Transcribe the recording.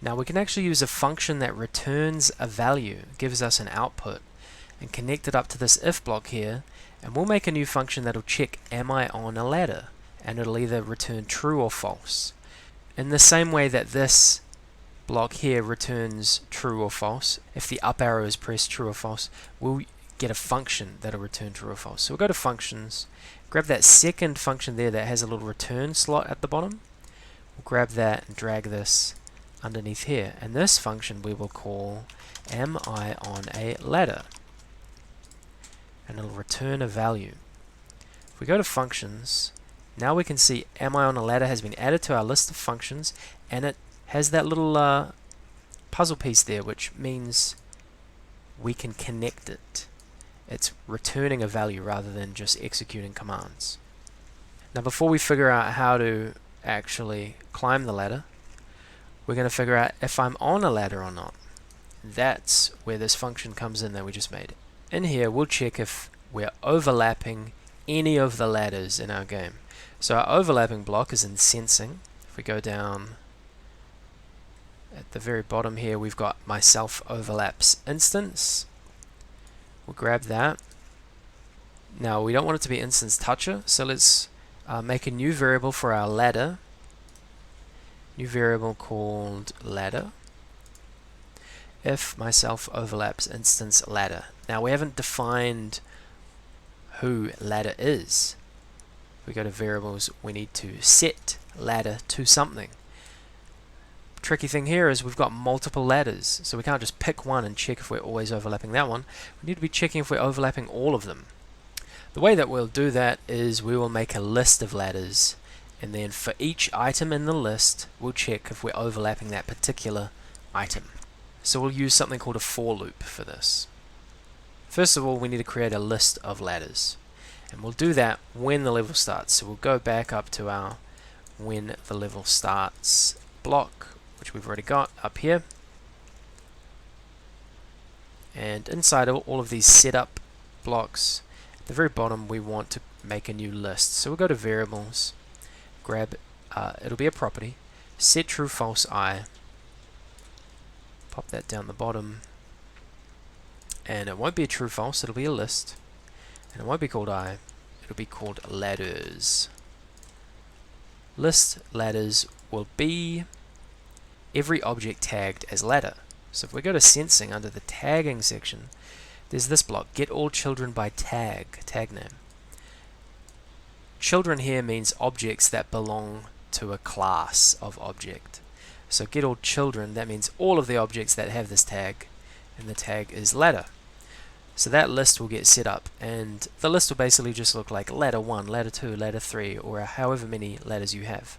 Now we can actually use a function that returns a value, gives us an output, and connect it up to this if block here, and we'll make a new function that'll check, am I on a ladder? And it'll either return true or false. In the same way that this block here returns true or false, if the up arrow is pressed, true or false, we'll get a function that'll return true or false. So we'll go to functions, grab that second function there that has a little return slot at the bottom. We'll grab that and drag this underneath here, and this function we will call am I on a ladder, and it'll return a value. If we go to functions, now we can see am I on a ladder has been added to our list of functions, and it has that little puzzle piece there, which means we can connect it. It's returning a value rather than just executing commands. Now before we figure out how to actually climb the ladder, we're going to figure out if I'm on a ladder or not. That's where this function comes in that we just made. In here we'll check if we're overlapping any of the ladders in our game. So our overlapping block is in sensing. If we go down at the very bottom here, we've got myself overlaps instance. We'll grab that. Now we don't want it to be instance toucher, so let's make a new variable for our ladder. New variable called ladder. If myself overlaps instance ladder. Now we haven't defined who ladder is. We go to variables, we need to set ladder to something. Tricky thing here is we've got multiple ladders, so we can't just pick one and check if we're always overlapping that one. We need to be checking if we're overlapping all of them. The way that we'll do that is we will make a list of ladders, and then for each item in the list we'll check if we're overlapping that particular item. So we'll use something called a for loop for this. First of all, we need to create a list of ladders, and we'll do that when the level starts. So we'll go back up to our when the level starts block, which we've already got up here, and inside all of these setup blocks at the very bottom we want to make a new list. So we'll go to variables, grab it'll be a property, set true false I, pop that down the bottom, and it won't be a true false, it'll be a list, and it won't be called I, it'll be called ladders. List ladders will be every object tagged as ladder. So if we go to sensing under the tagging section, there's this block, get all children by tag name. Children here means objects that belong to a class of object. So get all children, that means all of the objects that have this tag, and the tag is ladder. So that list will get set up, and the list will basically just look like ladder 1, ladder 2, ladder 3, or however many ladders you have.